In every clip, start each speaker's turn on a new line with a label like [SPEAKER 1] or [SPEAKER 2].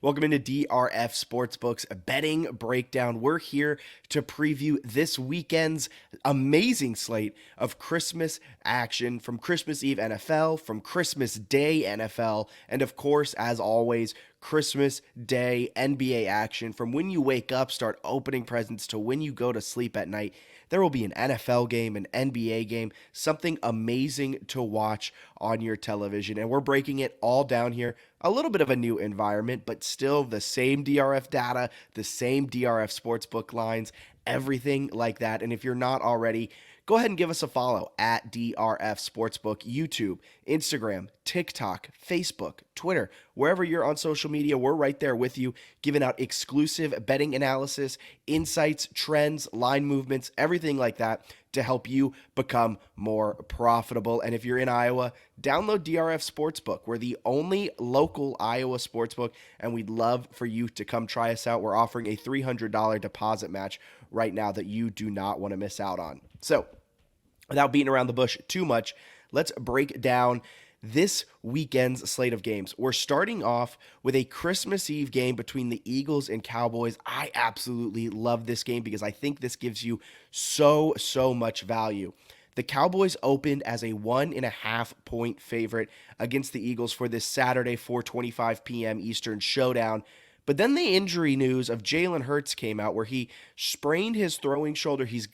[SPEAKER 1] Welcome into DRF Sportsbook's betting breakdown. We're here to preview this weekend's amazing slate of Christmas action from Christmas Eve NFL, from Christmas Day NFL, and of course, as always, Christmas Day NBA action. From when you wake up, start opening presents, to when you go to sleep at night. There will be an NFL game, an NBA game, something amazing to watch on your television. And we're breaking it all down here. A little bit of a new environment, but still the same DRF data, the same DRF sportsbook lines, everything like that. And if you're not already, go ahead and give us a follow at DRF Sportsbook, YouTube, Instagram, TikTok, Facebook, Twitter, wherever you're on social media, we're right there with you, giving out exclusive betting analysis, insights, trends, line movements, everything like that to help you become more profitable. And if you're in Iowa, download DRF Sportsbook. We're the only local Iowa sportsbook, and we'd love for you to come try us out. We're offering a $300 deposit match right now that you do not want to miss out on. So, without beating around the bush too much, let's break down this weekend's slate of games. We're starting off with a Christmas Eve game between the Eagles and Cowboys. I absolutely love this game because I think this gives you so much value. The Cowboys opened as a 1.5-point favorite against the Eagles for this Saturday 4:25 p.m. Eastern showdown. But then the injury news of Jalen Hurts came out where he sprained his throwing shoulder. He's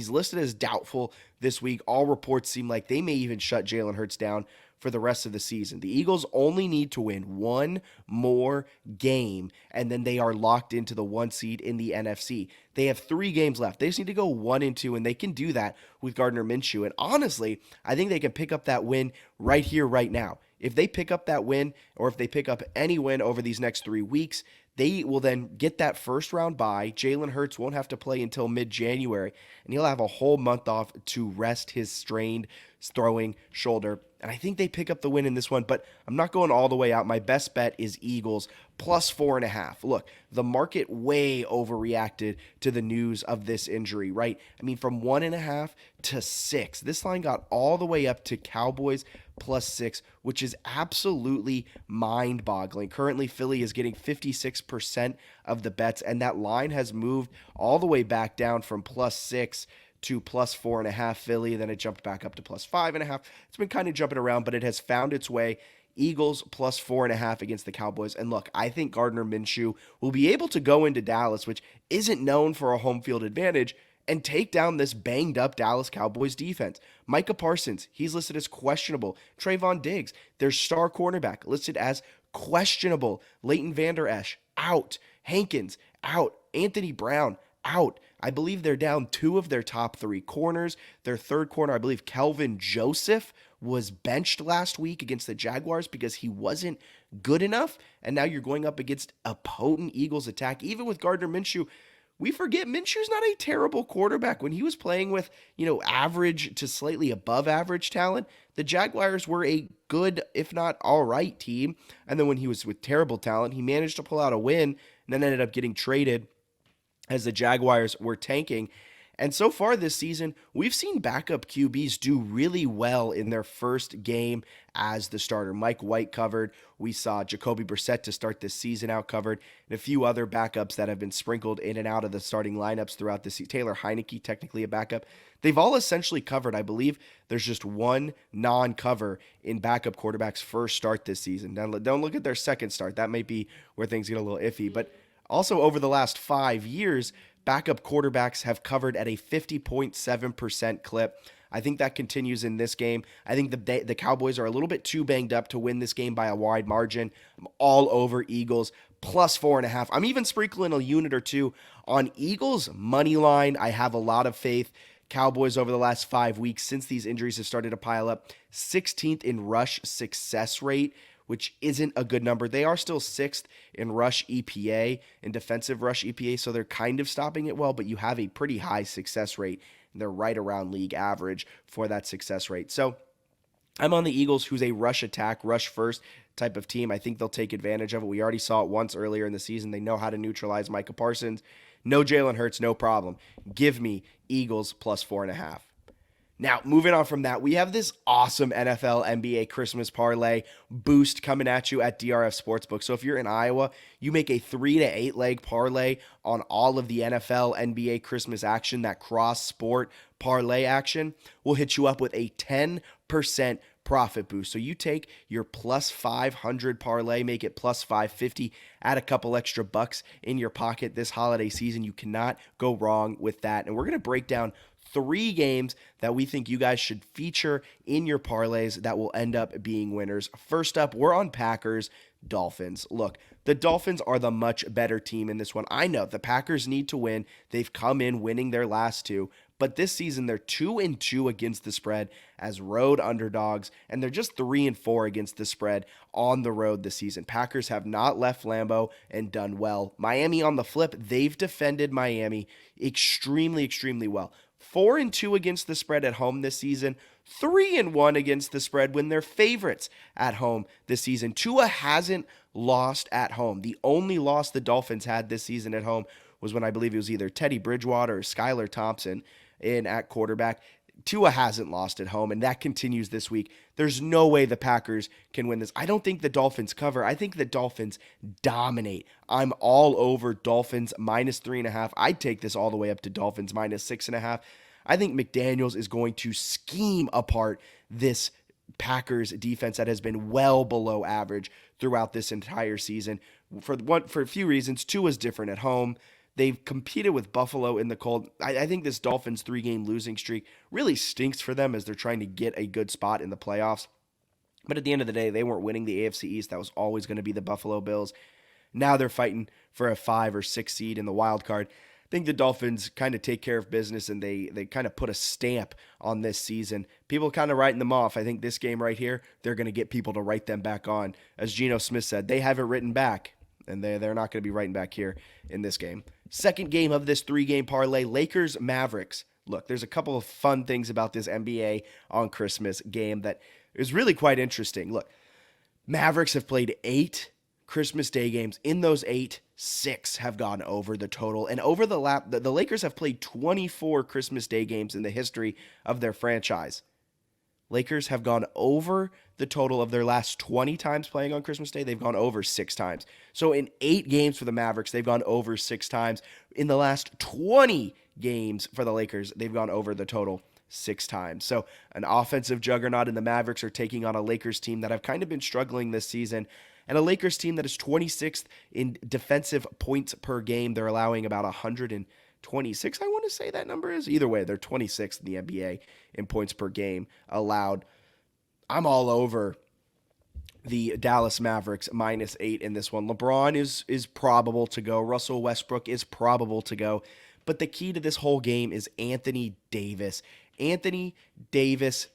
[SPEAKER 1] listed as doubtful this week. All reports seem like they may even shut Jalen Hurts down for the rest of the season. The Eagles only need to win one more game, and then they are locked into the 1 seed in the NFC. They have 3 games left. They just need to go 1-2, and they can do that with Gardner Minshew. And honestly, I think they can pick up that win right here, right now. If they pick up that win, or if they pick up any win over these next 3 weeks, they will then get that first round bye. Jalen Hurts won't have to play until mid-January, and he'll have a whole month off to rest his strained throwing shoulder. And I think they pick up the win in this one, but I'm not going all the way out. My best bet is Eagles plus 4.5. Look, the market way overreacted to the news of this injury, right? I mean, from 1.5 to 6. This line got all the way up to Cowboys plus 6, which is absolutely mind-boggling. Currently, Philly is getting 56% of the bets, and that line has moved all the way back down from plus 6 to plus 4.5 Philly. Then it jumped back up to plus 5.5. It's been kind of jumping around, but it has found its way. Eagles plus 4.5 against the Cowboys. And look, I think Gardner Minshew will be able to go into Dallas, which isn't known for a home field advantage, and take down this banged up Dallas Cowboys defense. Micah Parsons, he's listed as questionable. Trayvon Diggs, their star cornerback, listed as questionable. Leighton Vander Esch, out. Hankins, out. Anthony Brown, out. I believe they're down 2 of their top 3 corners. Their third corner, I believe Kelvin Joseph, was benched last week against the Jaguars because he wasn't good enough. And now you're going up against a potent Eagles attack. Even with Gardner Minshew, we forget Minshew's not a terrible quarterback. When he was playing with, average to slightly above average talent, the Jaguars were a good, if not all right team. And then when he was with terrible talent, he managed to pull out a win and then ended up getting traded as the Jaguars were tanking. And so far this season, we've seen backup QBs do really well in their first game as the starter. Mike White covered. We saw Jacoby Brissett to start this season out covered, and a few other backups that have been sprinkled in and out of the starting lineups throughout the season. Taylor Heineke, technically a backup. They've all essentially covered. I believe there's just one non-cover in backup quarterback's first start this season. Now, don't look at their second start. That might be where things get a little iffy, but also, over the last 5 years, backup quarterbacks have covered at a 50.7% clip. I think that continues in this game. I think the Cowboys are a little bit too banged up to win this game by a wide margin. I'm all over Eagles, plus 4.5. I'm even sprinkling a unit or two on Eagles money line. I have a lot of faith. Cowboys over the last 5 weeks, since these injuries have started to pile up, 16th in rush success rate, which isn't a good number. They are still 6th in rush EPA, in defensive rush EPA, so they're kind of stopping it well, but you have a pretty high success rate, and they're right around league average for that success rate. So I'm on the Eagles, who's a rush attack, rush first type of team. I think they'll take advantage of it. We already saw it once earlier in the season. They know how to neutralize Micah Parsons. No Jalen Hurts, no problem. Give me Eagles plus 4.5. Now, moving on from that, we have this awesome NFL NBA Christmas parlay boost coming at you at DRF Sportsbook. So if you're in Iowa, you make a 3 to 8 leg parlay on all of the NFL NBA Christmas action, that cross sport parlay action will hit you up with a 10% profit boost. So you take your plus 500 parlay, make it plus 550, add a couple extra bucks in your pocket this holiday season. You cannot go wrong with that. And we're going to break down 3 games that we think you guys should feature in your parlays that will end up being winners. First up, we're on Packers Dolphins. Look, the Dolphins are the much better team in this one. I know the Packers need to win. They've come in winning their last 2, but this season they're 2-2 against the spread as road underdogs, and they're just 3-4 against the spread on the road this season. Packers have not left Lambeau and done well. Miami on the flip, they've defended Miami extremely well. 4-2 against the spread at home this season, 3-1 against the spread when they're favorites at home this season. Tua hasn't lost at home. The only loss the Dolphins had this season at home was when I believe it was either Teddy Bridgewater or Skylar Thompson in at quarterback. Tua hasn't lost at home, and that continues this week. There's no way the Packers can win this. I don't think the Dolphins cover. I think the Dolphins dominate. I'm all over Dolphins minus 3.5. I'd take this all the way up to Dolphins minus 6.5. I think McDaniels is going to scheme apart this Packers defense that has been well below average throughout this entire season. For a few reasons. Tua's different at home. They've competed with Buffalo in the cold. I think this Dolphins 3-game losing streak really stinks for them as they're trying to get a good spot in the playoffs. But at the end of the day, they weren't winning the AFC East. That was always going to be the Buffalo Bills. Now they're fighting for a 5 or 6 seed in the wild card. I think the Dolphins kind of take care of business, and they kind of put a stamp on this season. People kind of writing them off. I think this game right here, they're going to get people to write them back on. As Geno Smith said, they haven't written back, and they're not going to be writing back here in this game. Second game of this 3-game parlay, Lakers-Mavericks. Look, there's a couple of fun things about this NBA on Christmas game that is really quite interesting. Look, Mavericks have played 8 Christmas Day games. In those 8, 6 have gone over the total. And over the Lakers have played 24 Christmas Day games in the history of their franchise. Lakers have gone over the total of their last 20 times playing on Christmas Day. They've gone over 6 times. So in 8 games for the Mavericks, they've gone over 6 times. In the last 20 games for the Lakers, they've gone over the total 6 times. So an offensive juggernaut, and the Mavericks are taking on a Lakers team that have kind of been struggling this season, and a Lakers team that is 26th in defensive points per game. They're allowing about 126, I want to say that number is. Either way, they're 26th in the NBA in points per game allowed. I'm all over the Dallas Mavericks minus 8 in this one. LeBron is probable to go. Russell Westbrook is probable to go. But the key to this whole game is Anthony Davis. Anthony Davis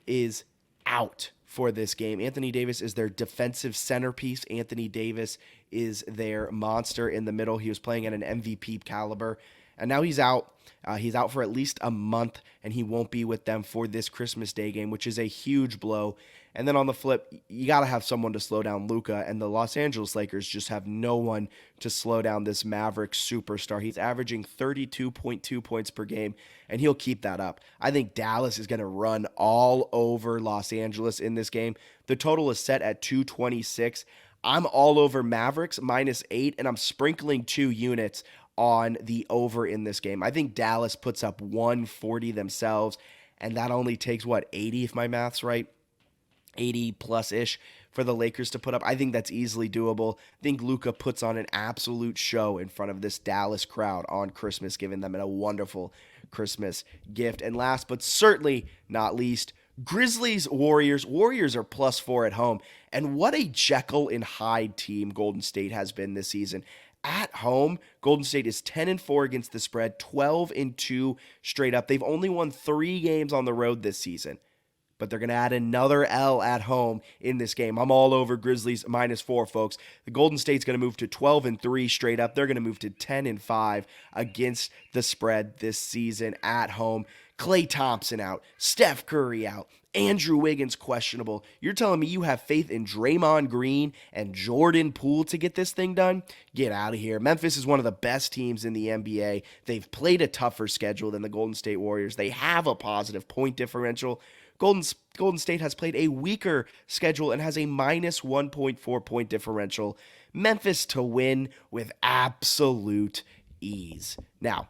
[SPEAKER 1] is out for this game. Anthony Davis is their defensive centerpiece. Anthony Davis is their monster in the middle. He was playing at an MVP caliber, and now he's out. He's out for at least a month, and he won't be with them for this Christmas Day game, which is a huge blow. And then on the flip, you got to have someone to slow down Luka, and the Los Angeles Lakers just have no one to slow down this Mavericks superstar. He's averaging 32.2 points per game, and he'll keep that up. I think Dallas is going to run all over Los Angeles in this game. The total is set at 226. I'm all over Mavericks minus 8, and I'm sprinkling 2 units on the over in this game. I think Dallas puts up 140 themselves, and that only takes, 80 if my math's right? 80 plus-ish for the Lakers to put up. I think that's easily doable. I think Luka puts on an absolute show in front of this Dallas crowd on Christmas, giving them a wonderful Christmas gift. And last but certainly not least, Grizzlies, Warriors. Warriors are +4 at home. And what a Jekyll and Hyde team Golden State has been this season. At home, Golden State is 10-4 against the spread, 12-2 straight up. They've only won 3 games on the road this season, but they're going to add another L at home in this game. I'm all over Grizzlies -4, folks. The Golden State's going to move to 12-3 straight up. They're going to move to 10-5 against the spread this season at home. Klay Thompson out, Steph Curry out, Andrew Wiggins questionable. You're telling me you have faith in Draymond Green and Jordan Poole to get this thing done? Get out of here. Memphis is one of the best teams in the NBA. They've played a tougher schedule than the Golden State Warriors. They have a positive point differential. Golden State has played a weaker schedule and has a minus 1.4 point differential. Memphis to win with absolute ease. Now,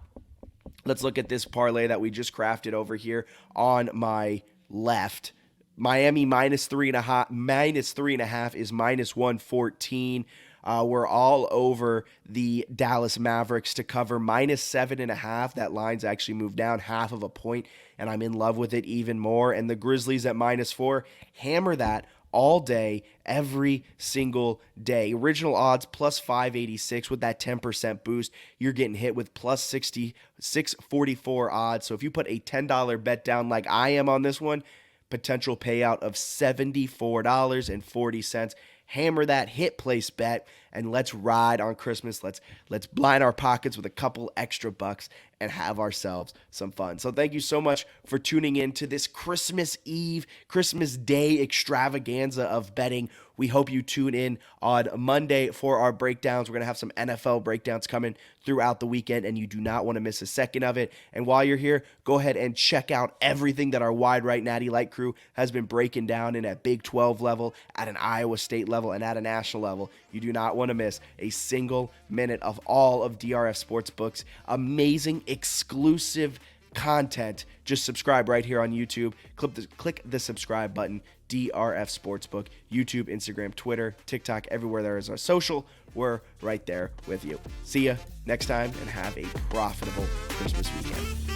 [SPEAKER 1] let's look at this parlay that we just crafted over here on my left. Miami minus 3.5 is minus 114. We're all over the Dallas Mavericks to cover minus 7.5. That line's actually moved down half of a point, and I'm in love with it even more. And the Grizzlies at minus 4, hammer that all day, every single day. Original odds plus 586 with that 10% boost. You're getting hit with plus 644 odds. So if you put a $10 bet down like I am on this one, potential payout of $74.40. Hammer that, hit place bet, and let's ride on Christmas. Let's blind our pockets with a couple extra bucks and have ourselves some fun. So thank you so much for tuning in to this Christmas Eve, Christmas Day extravaganza of betting. We hope you tune in on Monday for our breakdowns. We're going to have some NFL breakdowns coming throughout the weekend, and you do not want to miss a second of it. And while you're here, go ahead and check out everything that our Wide Right Natty Light crew has been breaking down in at Big 12 level, at an Iowa State level, and at a national level. You do not want to miss a single minute of all of DRF Sportsbook's amazing exclusive content. Just subscribe right here on YouTube. Click the subscribe button. DRF Sportsbook, YouTube, Instagram, Twitter, TikTok, everywhere there is a social. We're right there with you. See ya next time and have a profitable Christmas weekend.